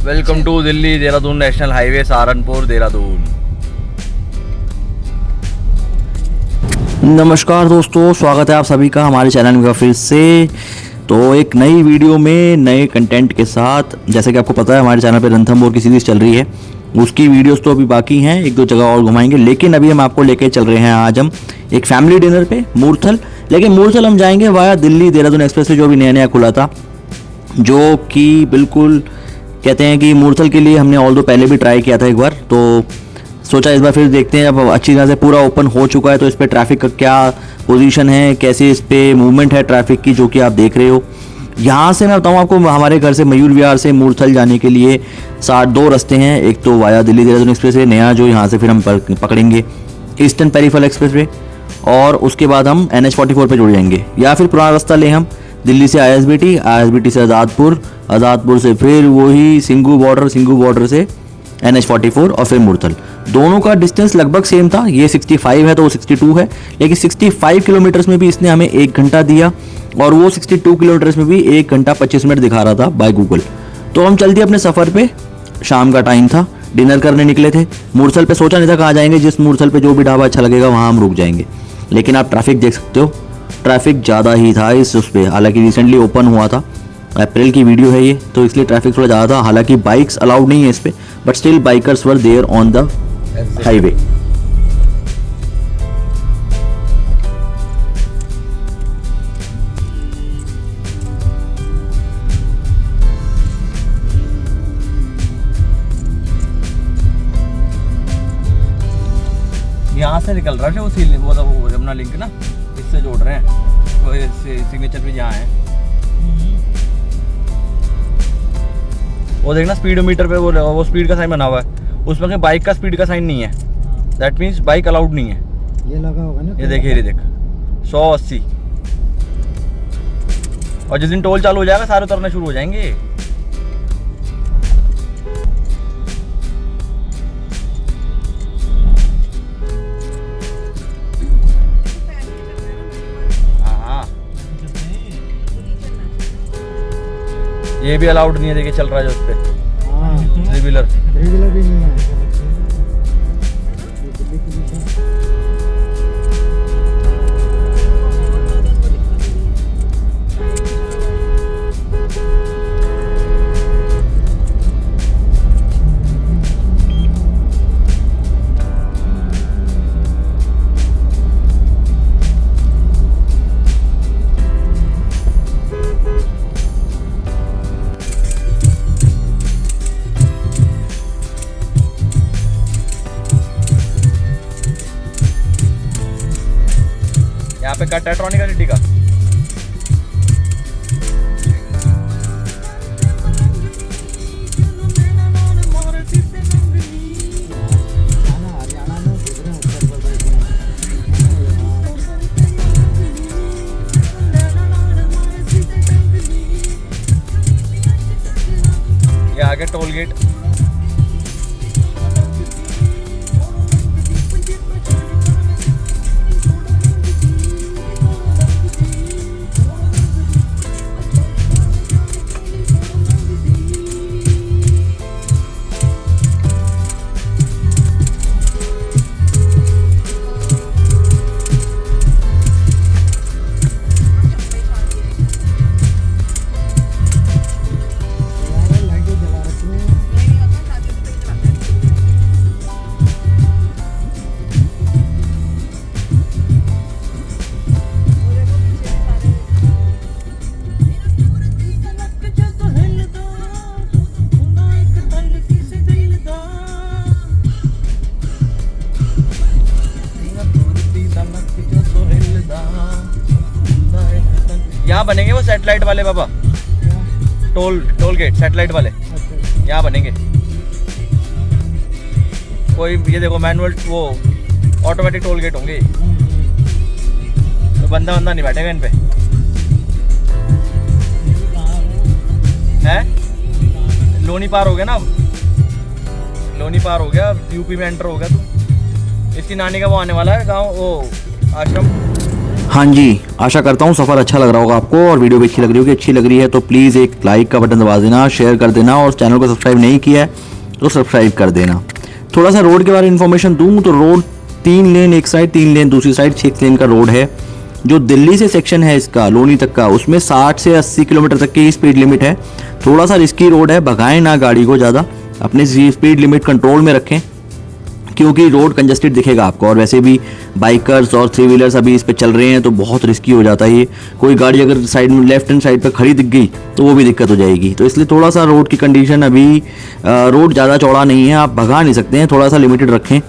Welcome to Delhi Dehradun national highway Saharanpur Dehradun. नमस्कार दोस्तों, स्वागत है आप सभी का हमारे चैनल में फिर से। तो एक नई वीडियो में नए कंटेंट के साथ, जैसे कि आपको पता है हमारे चैनल पे रणथंभौर की सीरीज़ चल रही है, उसकी वीडियोस तो अभी बाकी हैं, एक दो जगह और घुमाएंगे। लेकिन अभी हम आपको लेके चल रहे हैं आज हम एक फैमिली डिनर पे मूर्थल। लेकिन मूर्थल हम जाएंगे वाया दिल्ली देहरादून एक्सप्रेस से, जो भी नया नया खुला था, जो कि बिल्कुल कहते हैं कि मूर्थल के लिए हमने ऑल दो पहले भी ट्राई किया था एक बार, तो सोचा इस बार फिर देखते हैं। अब अच्छी तरह से पूरा ओपन हो चुका है तो इस पर ट्रैफिक का क्या पोजीशन है, कैसे इस पर मूवमेंट है ट्रैफिक की, जो कि आप देख रहे हो। यहाँ से मैं बताऊँ आपको, हमारे घर से मयूर विहार से मूर्थल जाने के लिए 2 रास्ते हैं। एक तो via Delhi Dehradun express way नया, जो यहाँ से फिर हम पकड़ेंगे ईस्टर्न पेरिफेरल एक्सप्रेस वे, और उसके बाद हम NH44 पे जुड़ जाएंगे। या फिर पुराना रास्ता लें हम दिल्ली से ISBT से आज़ादपुर से फिर वही सिंघू बॉर्डर से NH44 और फिर मूर्थल। दोनों का डिस्टेंस लगभग सेम था, ये 65 है तो वो 62 है, लेकिन 65 किलोमीटर्स में भी इसने हमें 1 घंटा दिया और वो 62 किलोमीटर्स में भी 1 घंटा 25 मिनट दिखा रहा था बाय गूगल। तो हम चल दिए अपने सफ़र पे। शाम का टाइम था, डिनर करने निकले थे मूर्थल पे। सोचा नहीं था कहाँ जाएंगे, जिस मूर्थल पे जो भी ढाबा अच्छा लगेगा वहाँ हम रुक जाएंगे। लेकिन आप ट्रैफिक देख सकते हो, ट्रैफिक ज़्यादा ही था उस पर। हालांकि रिसेंटली ओपन हुआ था, अप्रैल की वीडियो है ये, तो इसलिए ट्रैफिक थोड़ा ज़्यादा था। हालांकि बाइक्स अलाउड नहीं है इस पर, but still bikers were there on the highway. यहाँ से निकल रहा है वो यमुना लिंक ना, इससे जोड़ रहे हैं, वो सिग्नेचर भी यहाँ है। वो देखना स्पीडोमीटर पे वो स्पीड का साइन बना हुआ है, उसमें कि बाइक का स्पीड का साइन नहीं है, दैट मीन्स बाइक अलाउड नहीं है। ये लगा होगा ना, ये देखिए, ये देख 180। और जिस दिन टोल चालू हो जाएगा सारे उतरने शुरू हो जाएंगे। ये भी अलाउड नहीं है, देखिए चल रहा है जो उस पे थ्री व्हीलर भी नहीं है। यहाँ पे कट है ट्रॉनिका सिटी का। ये आगे टोल गेट। यहाँ बनेंगे वो सैटेलाइट वाले बाबा, टोल गेट सैटेलाइट वाले यहाँ बनेंगे। कोई ये देखो मैनुअल वो ऑटोमेटिक टोल गेट होंगे, तो बंदा नहीं बैठेगा इन पे। है लोनी पार हो गया ना, अब लोनी पार हो गया, अब यूपी में एंटर हो गया तू। इसकी नानी का वो आने वाला है गांव, वो आश्रम। हाँ जी, आशा करता हूँ सफ़र अच्छा लग रहा होगा आपको और वीडियो भी अच्छी लग रही होगी। अच्छी लग रही है तो प्लीज़ एक लाइक का बटन दबा देना, शेयर कर देना और चैनल को सब्सक्राइब नहीं किया है तो सब्सक्राइब कर देना। थोड़ा सा रोड के बारे में इन्फॉर्मेशन दूँ तो रोड 3 लेन एक साइड, 3 लेन दूसरी साइड, 6 लेन का रोड है। जो दिल्ली से सेक्शन है इसका लोनी तक का, उसमें 60 से 80 किलोमीटर तक की स्पीड लिमिट है। थोड़ा सा रिस्की रोड है, भगाएं ना गाड़ी को ज़्यादा, अपने स्पीड लिमिट कंट्रोल में रखें क्योंकि रोड कंजस्टेड दिखेगा आपको। और वैसे भी बाइकर्स और 3 व्हीलर्स अभी इस पे चल रहे हैं तो बहुत रिस्की हो जाता है ये। कोई गाड़ी अगर साइड में लेफ्ट हैंड साइड पे खड़ी दिख गई तो वो भी दिक्कत हो जाएगी। तो इसलिए थोड़ा सा रोड की कंडीशन अभी, रोड ज़्यादा चौड़ा नहीं है, आप भगा नहीं सकते हैं, थोड़ा सा लिमिटेड रखें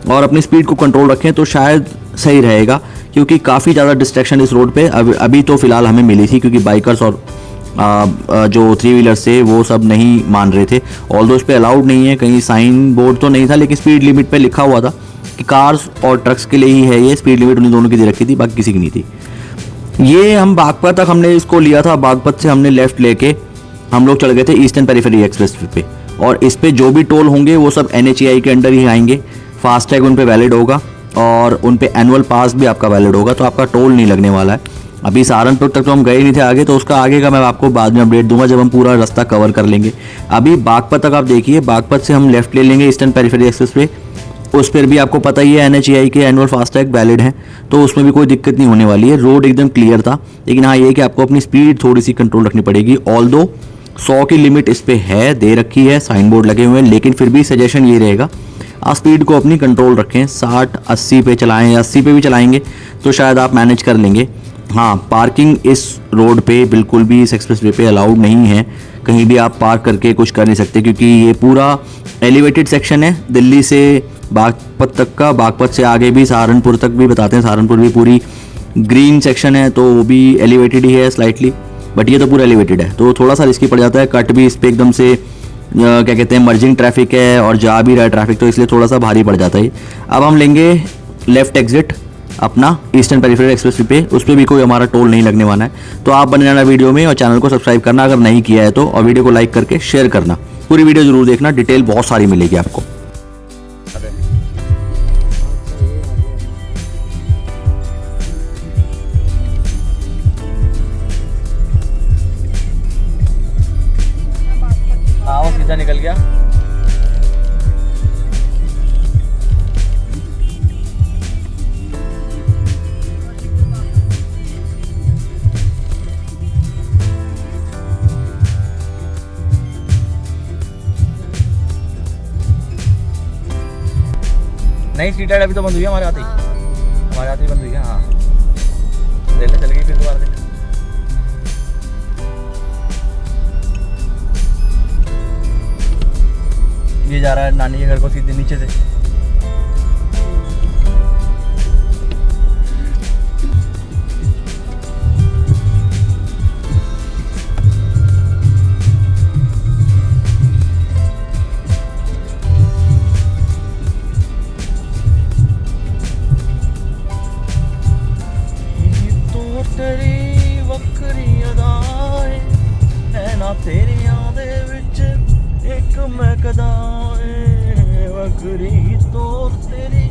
और अपनी स्पीड को कंट्रोल रखें तो शायद सही रहेगा। क्योंकि काफ़ी ज़्यादा डिस्ट्रैक्शन इस रोड पे अभी तो फ़िलहाल हमें मिली थी क्योंकि बाइकर्स और जो 3 व्हीलर्स थे वो सब नहीं मान रहे थे। ऑल्दो इस पे अलाउड नहीं है, कहीं साइन बोर्ड तो नहीं था लेकिन स्पीड लिमिट पे लिखा हुआ था कि कार्स और ट्रक्स के लिए ही है ये स्पीड लिमिट, उन्हीं दोनों की दे रखी थी, बाकी किसी की नहीं थी। ये हम बागपत तक हमने इसको लिया था, बागपत से हमने लेफ़्ट लेके हम लोग चल गए थे ईस्टर्न पेरिफेरी एक्सप्रेस पे। और इस पे जो भी टोल होंगे वो सब NHAI के अंडर ही आएंगे, फास्टैग उन पे वैलिड होगा और उन पे एनुअल पास भी आपका वैलिड होगा, तो आपका टोल नहीं लगने वाला है। अभी सहारनपुर तक तो हम गए नहीं थे आगे, तो उसका आगे का मैं आपको बाद में अपडेट दूंगा जब हम पूरा रास्ता कवर कर लेंगे। अभी बागपत तक आप देखिए, बागपत से हम लेफ्ट ले लेंगे ईस्टर्न पेरिफेरी एक्सप्रेस पे। उस पर भी आपको पता ही है NHAI के एनुअल फास्टैग वैलिड हैं, तो उसमें भी कोई दिक्कत नहीं होने वाली है। रोड एकदम क्लियर था, लेकिन हाँ ये कि आपको अपनी स्पीड थोड़ी सी कंट्रोल रखनी पड़ेगी। ऑल्दो 100 की लिमिट इस पे है, दे रखी है, साइन बोर्ड लगे हुए हैं, लेकिन फिर भी सजेशन ये रहेगा आप स्पीड को अपनी कंट्रोल रखें, 60-80 पे चलाएं या 80 पे भी चलाएंगे तो शायद आप मैनेज कर लेंगे। हाँ, पार्किंग इस रोड पे बिल्कुल भी इस एक्सप्रेसवे पे अलाउड नहीं है, कहीं भी आप पार्क करके कुछ कर नहीं सकते क्योंकि ये पूरा एलिवेटेड सेक्शन है दिल्ली से बागपत तक का। बागपत से आगे भी सहारनपुर तक भी बताते हैं, सहारनपुर भी पूरी ग्रीन सेक्शन है तो वो भी एलिवेटेड ही है स्लाइटली, बट ये तो पूरा एलिवेटेड है तो थोड़ा सा रिस्की पड़ जाता है। कट भी इस पर एकदम से क्या कहते हैं मर्जिंग ट्रैफिक है और जा भी रहा है ट्रैफिक, तो इसलिए थोड़ा सा भारी पड़ जाता है। अब हम लेंगे लेफ्ट एग्जिट अपना ईस्टर्न पेरिफेरल एक्सप्रेस पे, उस पर भी कोई हमारा टोल नहीं लगने वाला है। तो आप बने रहना वीडियो में और चैनल को सब्सक्राइब करना अगर नहीं किया है तो, और वीडियो को लाइक करके शेयर करना। पूरी वीडियो जरूर देखना, डिटेल बहुत सारी मिलेगी आपको। हाँ वो सीधा निकल गया। नहीं स्ट्रीट लाइट अभी तो बंद हुई है, हमारे आते ही बंद हुई है। हाँ देख ले, चल गई फिर दोबारा देख। ये जा रहा है नानी के घर को सीधे नीचे से। तेरी वक्री अदाएं है ना तेरियां दे विच एक मैं कदाएं, वक्री तो तेरी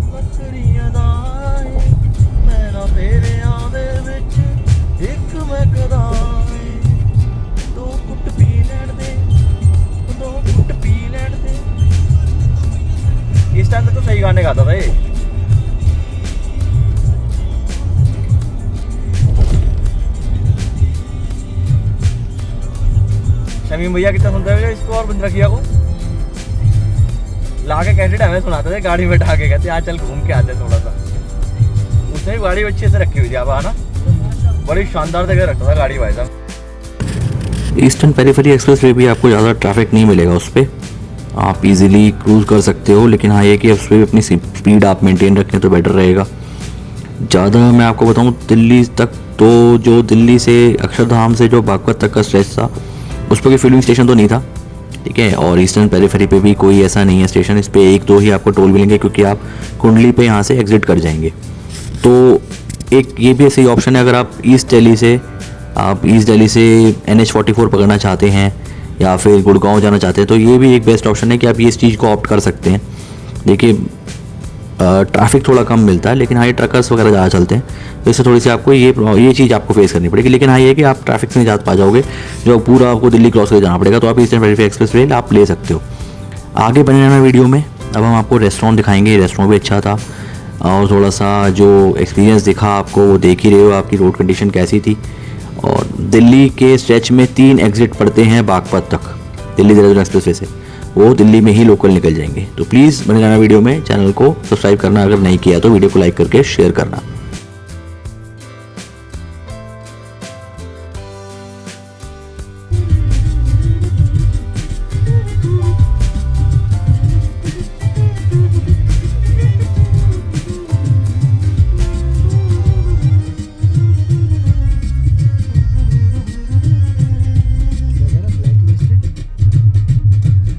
वक्री अदाएं है ना तेरियां दे विच एक मैं कदाएं। दो घुट पी लैण दे, दो घुट पी लैण दे। इस टाइम तक तो सही गाने गाता था ये। शमीम भैया कितना सुनते हैं इसको और बंद रखिया को लाके कैसेट हमें सुनाते थे गाड़ी में बैठा के, कहते आज चल घूम के आते थोड़ा सा। उसने भी गाड़ी अच्छे से रखी हुई थी अब, है ना, बड़ी शानदार जगह रखता था गाड़ी भाई साहब। ईस्टर्न पेरिफेरी एक्सप्रेस वे भी आपको ज़्यादा ट्रैफिक नहीं मिलेगा, उस पर आप इजीली क्रूज कर सकते हो, लेकिन हाँ ये कि उस पर भी अपनी स्पीड आप मेंटेन रखें तो बेटर रहेगा। ज़्यादा मैं आपको बताऊँ दिल्ली तक तो, जो दिल्ली से अक्षरधाम से जो बागपत तक का स्ट्रेच था उस पर कोई फिलिंग स्टेशन तो नहीं था, ठीक है। और ईस्टर्न पेरिफेरी पे भी कोई ऐसा नहीं है स्टेशन, इस पे 1-2 ही आपको टोल मिलेंगे क्योंकि आप कुंडली पे यहाँ से एग्जिट कर जाएंगे। तो एक ये भी सही ऑप्शन है अगर आप ईस्ट दिल्ली से NH44 पकड़ना चाहते हैं या फिर गुड़गांव जाना चाहते हैं, तो ये भी एक बेस्ट ऑप्शन है कि आप ये इस चीज़ को ऑप्ट कर सकते हैं। देखिए ट्रैफिक थोड़ा कम मिलता है, लेकिन हाँ ये ट्रकर्स वगैरह ज़्यादा चलते हैं, तो इससे थोड़ी सी आपको ये चीज़ आपको फेस करनी पड़ेगी। लेकिन हाँ ये है कि आप ट्रैफिक में ज़्यादा पा जाओगे, जो पूरा आपको दिल्ली क्रॉस करके जाना पड़ेगा, तो आप ईस्टर्न पेरिफेरी एक्सप्रेस वे आप ले सकते हो। आगे बने रहना वीडियो में। अब हम आपको रेस्टोरेंट दिखाएंगे, रेस्टोरेंट भी अच्छा था, और थोड़ा सा जो एक्सपीरियंस दिखा आपको वो देख ही रहे हो, आपकी रोड कंडीशन कैसी थी। और दिल्ली के स्ट्रेच में 3 एग्जिट पड़ते हैं बागपत तक, दिल्ली देहरादून एक्सप्रेस वे से, वो दिल्ली में ही लोकल निकल जाएंगे। तो प्लीज़ बने रहना वीडियो में, चैनल को सब्सक्राइब करना अगर नहीं किया तो वीडियो को लाइक करके शेयर करना।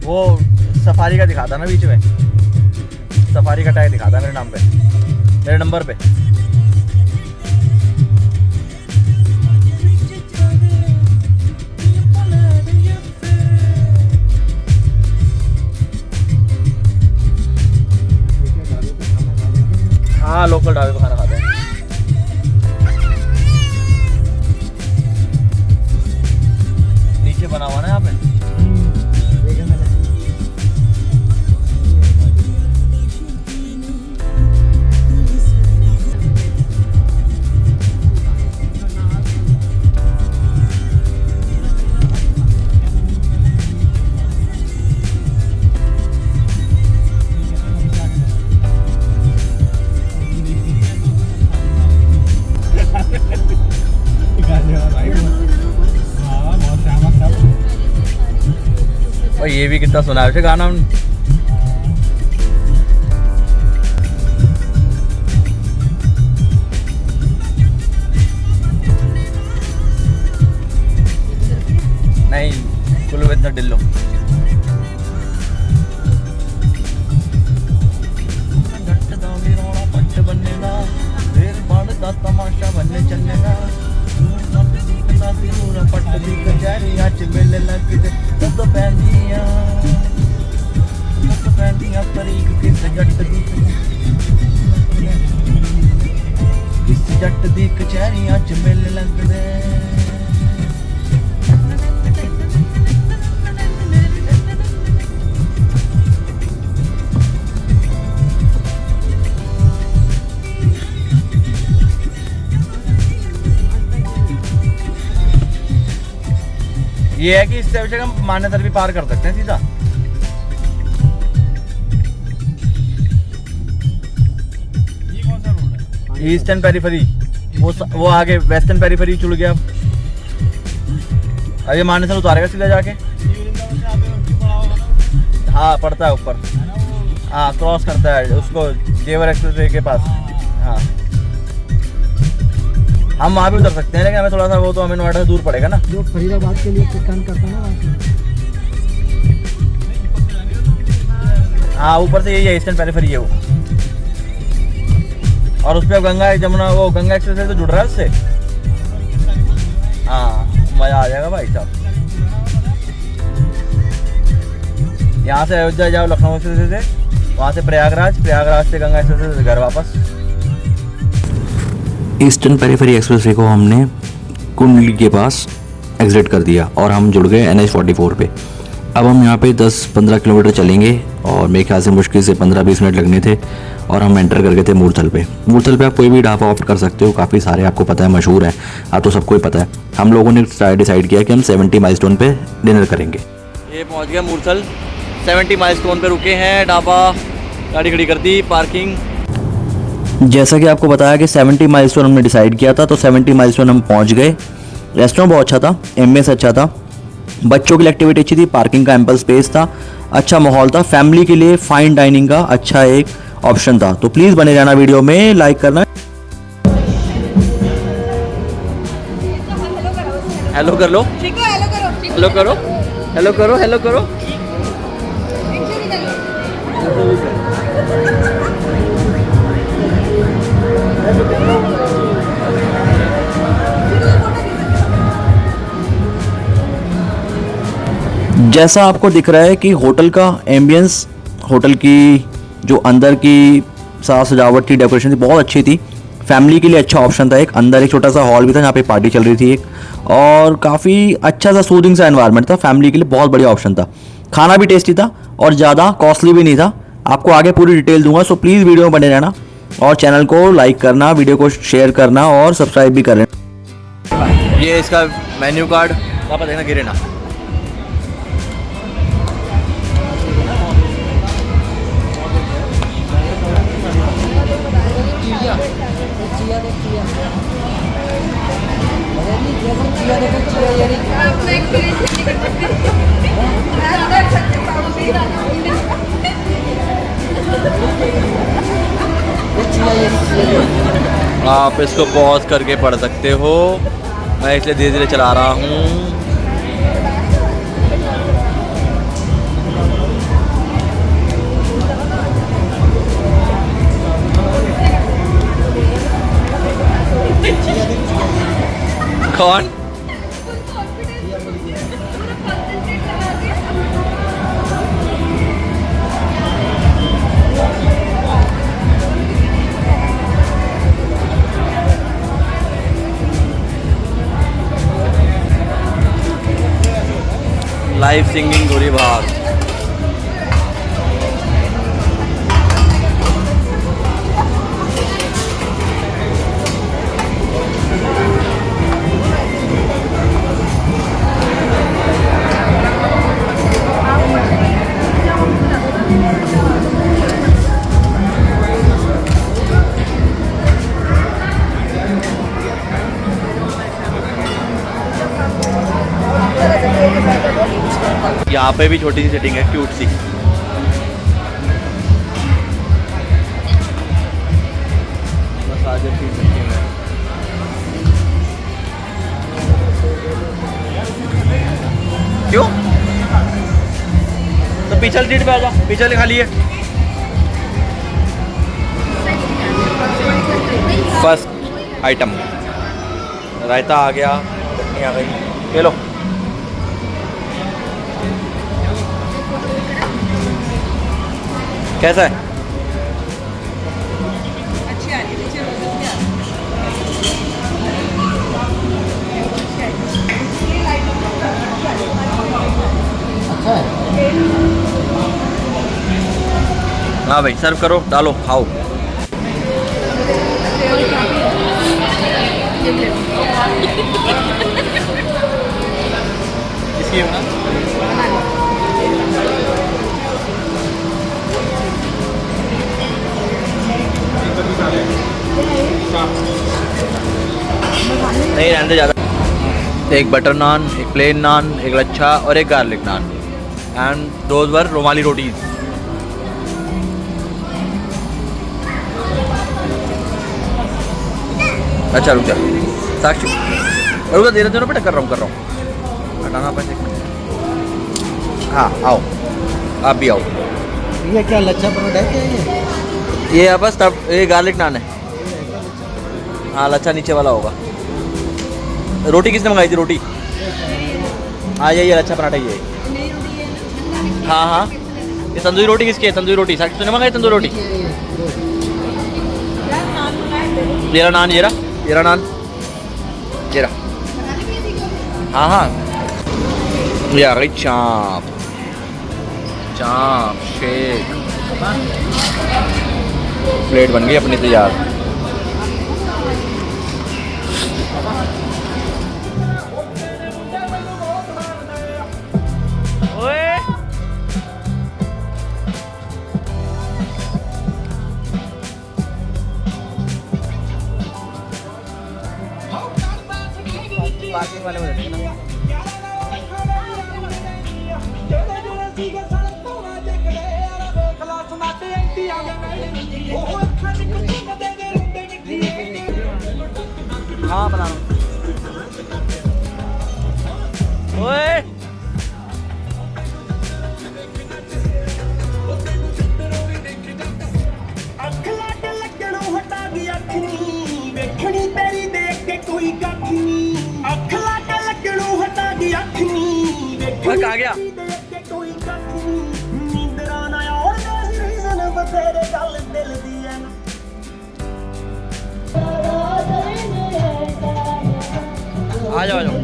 वो सफारी का दिखाता ना बीच में, सफारी का टैग दिखाता मेरे नाम पे, मेरे नंबर पे। हाँ लोकल ढाबे पे खाना खाते हैं। नीचे बना हुआ ना यहाँ पे। देखा मैंने। और ये भी कितना सुना है गाना हमने। नहीं कुल्लू इतना डिल्लो। तमाशा बनने चलने का पट्टी कचहरियाँ चिमेले लग तो पैंदियाँ तरीक किस जट दी कचहरियाँ चिमेले लग दे। ये है कि इससे अभी हम मान्यतर भी पार कर सकते हैं सीधा। ये कौन सा रोड है? ईस्टर्न पेरिफेरी, वो आगे वेस्टर्न पेरिफेरी चुड़ गया। अब ये मान्यतर उतारेगा सीधा जाके। हाँ पड़ता है ऊपर, हाँ क्रॉस करता है उसको जेवर एक्सप्रेस के पास। हाँ हम वहाँ भी उतर सकते हैं, लेकिन हमें थोड़ा सा वो तो हमें नोएडा से दूर पड़ेगा ना। जो फरीदाबाद के लिए टर्न करता है ना वहाँ से। हाँ ऊपर से यही है ईस्टर्न पेरिफेरी है वो। और उस पर गंगा जमुना, वो गंगा एक्सप्रेस से तो जुड़ रहा है उससे। हाँ मज़ा आ जाएगा भाई साहब। यहाँ से अयोध्या जाओ लखनऊ एक्सप्रेस से, वहाँ से प्रयागराज, प्रयागराज से गंगा एक्सप्रेस से घर वापस। ईस्टर्न पेरिफेरी एक्सप्रेस वे को हमने कुंडली के पास एग्जिट कर दिया और हम जुड़ गए NH-44 पे। अब हम यहाँ पे 10-15 किलोमीटर चलेंगे और मेरे ख्याल से मुश्किल से 15-20 मिनट लगने थे, और हम एंटर कर गए थे मूर्थल पे। मूर्थल पे आप कोई भी ढाबा ऑप्ट कर सकते हो, काफ़ी सारे आपको पता है, मशहूर है, आप तो सबको ही पता है। हम लोगों ने डिसाइड किया कि हम 70 माइलस्टोन पे डिनर करेंगे। ये पहुँच गया मूर्थल, 70 माइलस्टोन पे रुके हैं, ढाबा गाड़ी खड़ी कर दी, पार्किंग। जैसा कि आपको बताया कि 70 माइलस्टोन हमने डिसाइड किया था, तो 70 माइलस्टोन हम पहुंच गए। रेस्टोरेंट बहुत अच्छा था, एमएस अच्छा था, बच्चों की एक्टिविटी अच्छी थी, पार्किंग का एम्पल स्पेस था, अच्छा माहौल था, फैमिली के लिए फाइन डाइनिंग का अच्छा एक ऑप्शन था। तो प्लीज़ बने रहना वीडियो में, लाइक करना। हेलो कर लो, हेलो करो, हेलो करो, हेलो करो। जैसा आपको दिख रहा है कि होटल का एम्बियंस, होटल की जो अंदर की सारा सजावट थी, डेकोरेशन थी, बहुत अच्छी थी। फैमिली के लिए अच्छा ऑप्शन था। एक अंदर एक छोटा सा हॉल भी था जहाँ पे पार्टी चल रही थी एक, और काफ़ी अच्छा सा सूदिंग सा एनवायरनमेंट था। फैमिली के लिए बहुत बढ़िया ऑप्शन था। खाना भी टेस्टी था और ज़्यादा कॉस्टली भी नहीं था। आपको आगे पूरी डिटेल दूंगा, सो प्लीज़ वीडियो में बने रहना और चैनल को लाइक करना, वीडियो को शेयर करना और सब्सक्राइब भी करें। ये इसका मेन्यू कार्ड वापस देखना, गिरे ना। आप इसको पॉज करके पढ़ सकते हो, मैं इसलिए धीरे धीरे चला रहा हूँ। कौन? लाइव सिंगिंग थोड़ी भाग। यहाँ पे भी छोटी सी सेटिंग है, क्यूट सी। क्यों? तो पिछले सीट पे आ जा, पिछले खाली है। फर्स्ट आइटम रायता आ गया, चटनी आ गई, ये लो। कैसा है? अच्छी आ रही है, अच्छा है। हाँ भाई, सर्व करो, डालो, खाओ। इसकी बना नहीं रहने ज़्यादा। एक बटर नान, एक प्लेन नान, एक लच्छा और एक garlic naan, and those were rumali rotis. अच्छा रुक जा साक्षी, रुक जा, धीरे धीरे बेटा, कर रहा हूँ हटाना पैसे। हाँ आओ, आप भी आओ। ये क्या लच्छा परोठा है क्या ये? ये बस तब ये गार्लिक नान है। हाँ लच्छा नीचे वाला होगा। रोटी किसने मंगाई थी? रोटी आ जाइए, लच्छा पराठा ये। हाँ हाँ, ये तंदूरी रोटी किसकी है? तंदूरी रोटी साक्षी तूने मंगाई तंदूरी रोटी? ये रहा नान, ये रहा नान, ये रहा। हाँ हाँ, ये आ गई चाप, चाप शेक। प्लेट बन गई अपनी तैयार। पार्किंग वाले बोले थे ना। हाँ बना रहा हूँ। ओए कहाँ गया? नींदरा ना और रीज़न बतेरे गल दिल दी आ जाओ आ जाओ।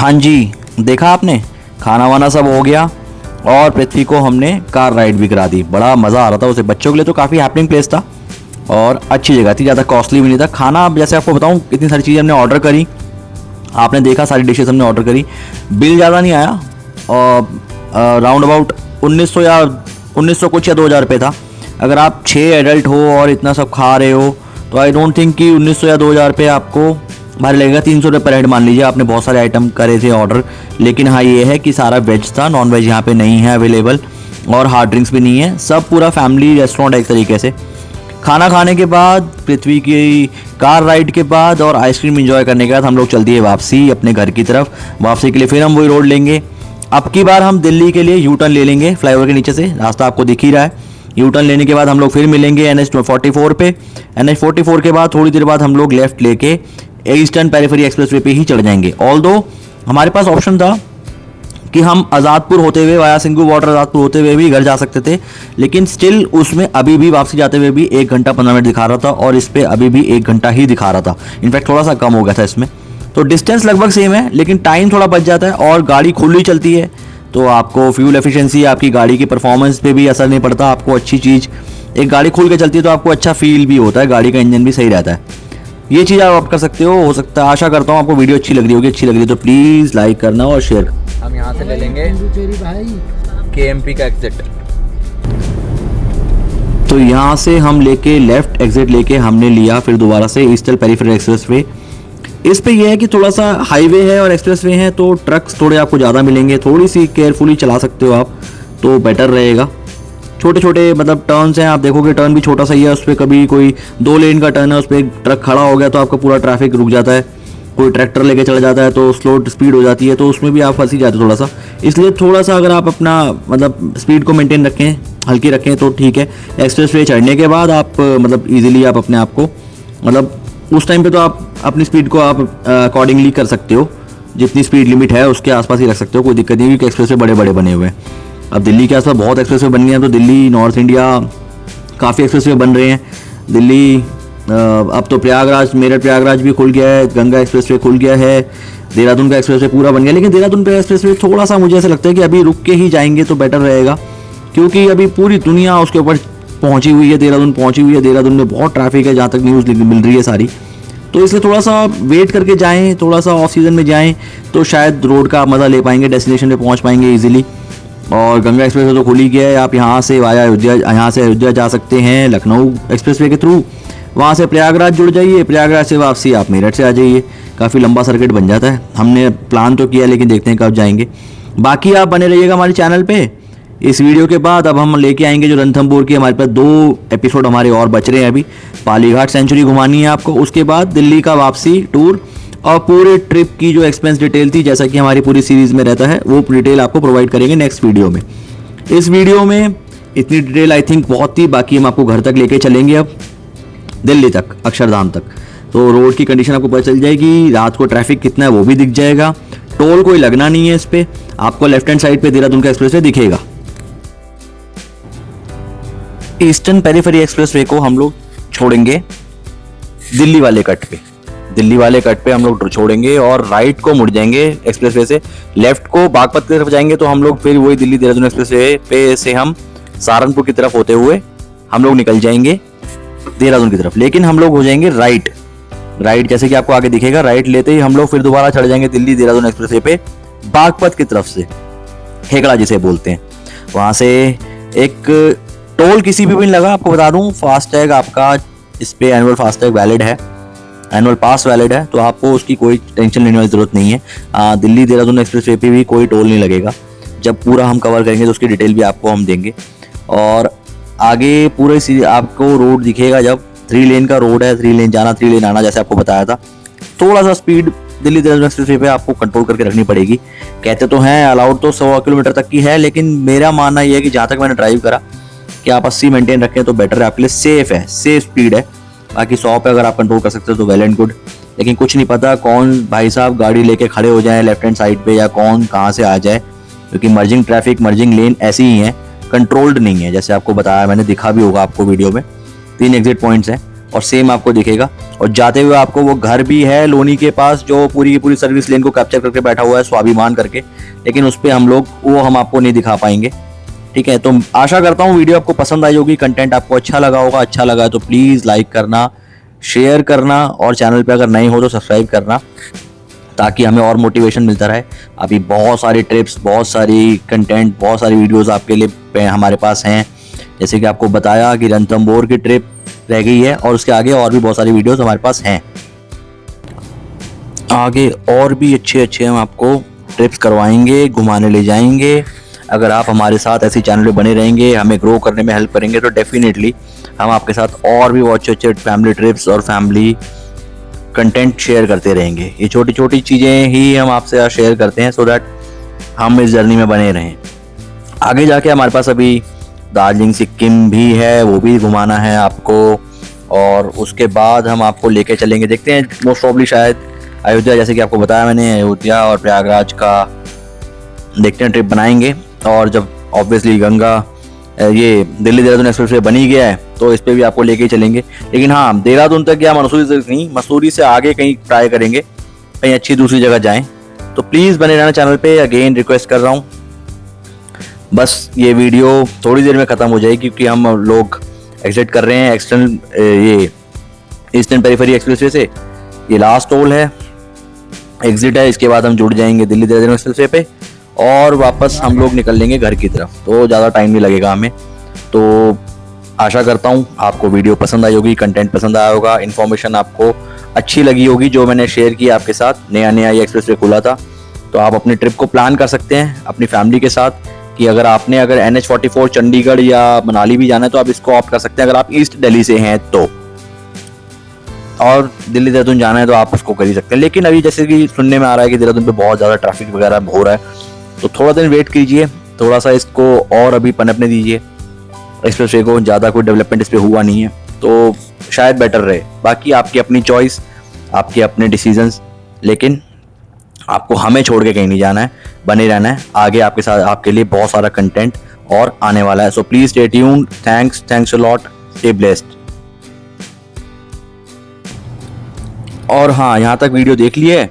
हाँ जी, देखा आपने, खाना वाना सब हो गया और पृथ्वी को हमने कार राइड भी करा दी। बड़ा मज़ा आ रहा था उसे, बच्चों के लिए तो काफ़ी हैपनिंग प्लेस था और अच्छी जगह थी, ज़्यादा कॉस्टली भी नहीं था। खाना जैसे आपको बताऊँ, इतनी सारी चीज़ें हमने ऑर्डर करी, आपने देखा सारी डिशेस हमने ऑर्डर करी। बिल ज़्यादा नहीं आया और राउंड अबाउट 1900 या 1900 कुछ या 2000 रुपये था। अगर आप 6 एडल्ट हो और इतना सब खा रहे हो तो आई डोंट थिंक कि 1900 या 2000 रुपये आपको भारी लगेगा। 300 रुपये पर हेड मान लीजिए। आपने बहुत सारे आइटम करे थे ऑर्डर, लेकिन हाँ ये है कि सारा वेज था, नॉन वेज यहाँ पे नहीं है अवेलेबल और हार्ड ड्रिंक्स भी नहीं है। सब पूरा फैमिली रेस्टोरेंट है एक तरीके से। खाना खाने के बाद, पृथ्वी की कार राइड के बाद और आइसक्रीम एंजॉय करने के बाद हम लोग चल दिए वापसी अपने घर की तरफ। वापसी के लिए फिर हम वही रोड लेंगे। अब की बार हम दिल्ली के लिए यू टर्न ले लेंगे फ्लाईओवर के नीचे से, रास्ता आपको दिख ही रहा है। यू टर्न लेने के बाद हम लोग फिर मिलेंगे NH44 पे। NH44 के बाद थोड़ी देर बाद हम लोग लेफ्ट लेके ईस्टर्न पेरिफेरी एक्सप्रेसवे पे ही चढ़ जाएंगे। ऑल्दो हमारे पास ऑप्शन था कि हम आज़ादपुर होते हुए वाया सिंघू बॉर्डर आज़ादपुर होते हुए भी घर जा सकते थे, लेकिन स्टिल उसमें अभी भी वापसी जाते हुए भी 1 घंटा 15 मिनट दिखा रहा था और इस पे अभी भी 1 घंटा ही दिखा रहा था। इनफैक्ट थोड़ा सा कम हो गया था इसमें। तो डिस्टेंस लगभग सेम है, लेकिन टाइम थोड़ा बच जाता है और गाड़ी खुली चलती है तो आपको फ्यूल एफिशिएंसी, आपकी गाड़ी की परफॉर्मेंस पे भी असर नहीं पड़ता। आपको अच्छी चीज़, एक गाड़ी खुल के चलती है तो आपको अच्छा फील भी होता है, गाड़ी का इंजन भी सही रहता है। ये चीज़ आप ऑप्ट कर सकते हो सकता है। आशा करता हूँ आपको वीडियो अच्छी लग रही होगी। अच्छी लग रही है तो प्लीज़ लाइक करना और शेयर करना। हम यहाँ से ले लेंगे KMP का एग्जिट। तो यहाँ से हम लेके लेफ्ट एग्जिट लेके हमने लिया फिर दोबारा से ईस्टर्न पेरिफेरल एक्सप्रेसवे। इस पे ये है कि थोड़ा सा हाईवे है और एक्सप्रेसवे है तो ट्रक्स थोड़े आपको ज़्यादा मिलेंगे। थोड़ी सी केयरफुली चला सकते हो आप तो बेटर रहेगा। छोटे छोटे मतलब टर्न्स हैं, आप देखोगे टर्न भी छोटा सा ही है, उस पर कभी कोई 2 लेन का टर्न है, उस पर एक ट्रक खड़ा हो गया तो आपका पूरा ट्रैफिक रुक जाता है। कोई ट्रैक्टर लेके चला जाता है तो स्लो स्पीड हो जाती है, तो उसमें भी आप फंसी जाते हो थोड़ा सा। इसलिए थोड़ा सा अगर आप अपना मतलब स्पीड को मेंटेन रखें, हल्की रखें तो ठीक है। एक्सप्रेसवे चढ़ने के बाद आप मतलब ईजिली आप अपने आप को मतलब उस टाइम पे तो आप अपनी स्पीड को आप अकॉर्डिंगली कर सकते हो, जितनी स्पीड लिमिट है उसके आसपास ही रख सकते हो, कोई दिक्कत नहीं, क्योंकि एक्सप्रेसवे बड़े बड़े बने हुए हैं। अब दिल्ली के आसपास बहुत एक्सप्रेसवे बन गए हैं, तो दिल्ली नॉर्थ इंडिया काफ़ी एक्सप्रेसवे बन रहे हैं। दिल्ली अब तो प्रयागराज, मेरठ प्रयागराज भी खुल गया है, गंगा एक्सप्रेसवे खुल गया है, देहरादून का एक्सप्रेसवे पूरा बन गया। लेकिन देहरादून का एक्सप्रेसवे थोड़ा सा मुझे ऐसा लगता है कि अभी रुक के ही जाएंगे तो बेटर रहेगा, क्योंकि अभी पूरी दुनिया उसके ऊपर पहुंची हुई है, देहरादून पहुंची हुई है। देहरादून में बहुत ट्रैफिक है जहाँ तक न्यूज़ मिल रही है सारी, तो इसलिए थोड़ा सा वेट करके जाएं, थोड़ा सा ऑफ सीज़न में जाएं तो शायद रोड का मज़ा ले पाएंगे, डेस्टिनेशन पे पहुंच पाएंगे इजीली। और गंगा एक्सप्रेसवे तो खुल ही गया है, आप यहाँ से वाया अयोध्या, यहाँ से अयोध्या जा सकते हैं लखनऊ एक्सप्रेसवे के थ्रू, वहाँ से प्रयागराज जुड़ जाइए, प्रयागराज से वापसी आप मेरठ से आ जाइए। काफ़ी लंबा सर्किट बन जाता है। हमने प्लान तो किया लेकिन देखते हैं कब जाएंगे। बाकी आप बने रहिएगा हमारे चैनल पे। इस वीडियो के बाद अब हम लेके आएंगे जो रणथंभौर की, हमारे पास 2 एपिसोड हमारे और बच रहे हैं अभी। पालीघाट सेंचुरी घुमानी है आपको, उसके बाद दिल्ली का वापसी टूर और पूरे ट्रिप की जो एक्सपेंस डिटेल थी, जैसा कि हमारी पूरी सीरीज़ में रहता है, वो डिटेल आपको प्रोवाइड करेंगे नेक्स्ट वीडियो में। इस वीडियो में इतनी डिटेल आई थिंक बहुत थी, बाकी हम आपको घर तक लेके चलेंगे अब, दिल्ली तक, अक्षरधाम तक। तो रोड की कंडीशन आपको पता चल जाएगी, रात को ट्रैफिक कितना है वो भी दिख जाएगा। टोल कोई लगना नहीं है इस पर, आपको लेफ्ट हैंड साइड पे देहरादून का एक्सप्रेसवे दिखेगा। ईस्टर्न पेरिफेरी एक्सप्रेसवे को हम लोग छोड़ेंगे दिल्ली वाले कट पे। दिल्ली वाले कट पे हम लोग छोड़ेंगे और राइट को मुड़ जाएंगे एक्सप्रेसवे से, लेफ्ट को बागपत की तरफ जाएंगे तो हम लोग फिर वही दिल्ली देहरादून एक्सप्रेसवे पे से हम सहारनपुर की तरफ होते हुए हम लोग निकल जाएंगे देहरादून की तरफ। लेकिन हम लोग हो जाएंगे राइट, जैसे कि आपको आगे दिखेगा। राइट लेते ही हम लोग फिर दोबारा चढ़ जाएंगे दिल्ली देहरादून एक्सप्रेसवे पे बागपत की तरफ से, हेकड़ा जिसे बोलते हैं। वहां से एक टोल किसी भी नहीं लगा, आपको बता दूं, फास्टैग आपका इस पे एनुअल फास्टैग वैलिड है, एनुअल पास वैलिड है, तो आपको उसकी कोई टेंशन लेने वाली जरूरत नहीं है। दिल्ली देहरादून एक्सप्रेसवे पे भी कोई टोल नहीं लगेगा। जब पूरा हम कवर करेंगे तो उसकी डिटेल भी आपको हम देंगे। और आगे पूरे आपको रोड दिखेगा, जब 3 लेन का रोड है, 3 लेन जाना 3 लेन आना, जैसे आपको बताया था। थोड़ा सा स्पीड दिल्ली देहरादून एक्सप्रेसवे पे आपको कंट्रोल करके रखनी पड़ेगी। कहते तो हैं अलाउड तो 100 किलोमीटर तक की है, लेकिन मेरा मानना यह है कि जहाँ तक मैंने ड्राइव करा कि आप 80 मेंटेन रखें तो बेटर है, आपके लिए सेफ है, सेफ स्पीड है। बाकी 100 पे अगर आप कंट्रोल कर सकते हो तो वेल एंड गुड, लेकिन कुछ नहीं पता कौन भाई साहब गाड़ी लेके खड़े हो जाए लेफ्ट हैंड साइड पे, या कौन कहाँ से आ जाए, क्योंकि मर्जिंग ट्रैफिक, मर्जिंग लेन ऐसी ही है, कंट्रोल्ड नहीं है। जैसे आपको बताया मैंने, दिखा भी होगा आपको वीडियो में, 3 एग्जिट पॉइंट्स हैं और सेम आपको दिखेगा। और जाते हुए आपको वो घर भी है लोनी के पास जो पूरी की पूरी सर्विस लेन को कैप्चर करके बैठा हुआ है स्वाभिमान करके, लेकिन उस पर हम आपको नहीं दिखा पाएंगे। ठीक है, तो आशा करता हूँ वीडियो आपको पसंद आई होगी, कंटेंट आपको अच्छा लगा होगा। अच्छा लगा तो प्लीज़ लाइक करना, शेयर करना, और चैनल पे अगर नए हो तो सब्सक्राइब करना, ताकि हमें और मोटिवेशन मिलता रहे। अभी बहुत सारी ट्रिप्स, बहुत सारी कंटेंट, बहुत सारी वीडियोस आपके लिए हमारे पास हैं। जैसे कि आपको बताया कि रणथंभौर की ट्रिप रह गई है, और उसके आगे और भी बहुत सारी वीडियोस हमारे पास हैं। आगे और भी अच्छे हम आपको ट्रिप्स करवाएंगे, घुमाने ले जाएंगे। अगर आप हमारे साथ ऐसे चैनल पे बने रहेंगे, हमें ग्रो करने में हेल्प करेंगे, तो डेफिनेटली हम आपके साथ और भी बहुत अच्छे फैमिली ट्रिप्स और फैमिली कंटेंट शेयर करते रहेंगे। ये छोटी छोटी चीज़ें ही हम आपसे शेयर करते हैं, सो दैट हम इस जर्नी में बने रहें। आगे जाके हमारे पास अभी दार्जिलिंग सिक्किम भी है, वो भी घुमाना है आपको, और उसके बाद हम आपको लेके चलेंगे, देखते हैं मोस्ट प्रॉब्ली शायद अयोध्या, जैसे कि आपको बताया मैंने, अयोध्या और प्रयागराज का देखते हैं ट्रिप बनाएंगे। और जब ऑब्वियसली गंगा ये दिल्ली देहरादून एक्सप्रेसवे बनी गया है तो इस पर भी आपको लेके चलेंगे। लेकिन हाँ, देहरादून तक या मसूरी तक नहीं, मसूरी से आगे कहीं ट्राई करेंगे, कहीं अच्छी दूसरी जगह जाएं। तो प्लीज़ बने रहना चैनल पे, अगेन रिक्वेस्ट कर रहा हूँ। बस ये वीडियो थोड़ी देर में ख़त्म हो जाएगी, क्योंकि हम लोग एग्जिट कर रहे हैं एक्सटर्नल ये ईस्टर्न पेरिफेरी एक्सप्रेसवे से। ये लास्ट टोल है, एग्जिट है, इसके बाद हम जुड़ जाएंगे दिल्ली देहरादून एक्सप्रेसवे पे, और वापस हम लोग निकल लेंगे घर की तरफ। तो ज़्यादा टाइम नहीं लगेगा हमें। तो आशा करता हूँ आपको वीडियो पसंद आई होगी, कंटेंट पसंद आया होगा, इन्फॉर्मेशन आपको अच्छी लगी होगी जो मैंने शेयर की आपके साथ। नया ये एक्सप्रेसवे खुला था, तो आप अपनी ट्रिप को प्लान कर सकते हैं अपनी फैमिली के साथ, कि अगर NH44 चंडीगढ़ या मनाली भी जाना है तो आप इसको ऑप्ट कर सकते हैं, अगर आप ईस्ट दिल्ली से हैं तो। और दिल्ली देहरादून जाना है तो आप उसको कर ही सकते हैं। लेकिन अभी जैसे कि सुनने में आ रहा है कि देहरादून पे बहुत ज़्यादा ट्रैफिक वगैरह हो रहा है, तो थोड़ा दिन वेट कीजिए, थोड़ा सा इसको और अभी पनपने दीजिए। एक्सप्रेसवे को ज़्यादा कोई डेवलपमेंट इस पर हुआ नहीं है, तो शायद बेटर रहे। बाकी आपकी अपनी चॉइस, आपके अपने डिसीजंस, लेकिन आपको हमें छोड़ के कहीं नहीं जाना है, बने रहना है। आगे आपके साथ आपके लिए बहुत सारा कंटेंट और आने वाला है। So please stay tuned. Thanks a lot, stay blessed. और हाँ, यहाँ तक वीडियो देख लिए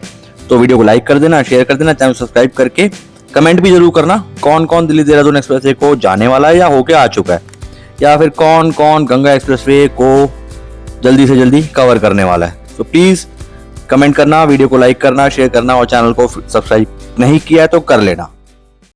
तो वीडियो को लाइक कर देना, शेयर कर देना, चैनल सब्सक्राइब करके कमेंट भी जरूर करना कौन कौन दिल्ली देहरादून एक्सप्रेसवे को जाने वाला है या होके आ चुका है, या फिर कौन कौन गंगा एक्सप्रेसवे को जल्दी से जल्दी कवर करने वाला है। तो प्लीज़ कमेंट करना, वीडियो को लाइक करना, शेयर करना, और चैनल को सब्सक्राइब नहीं किया है तो कर लेना।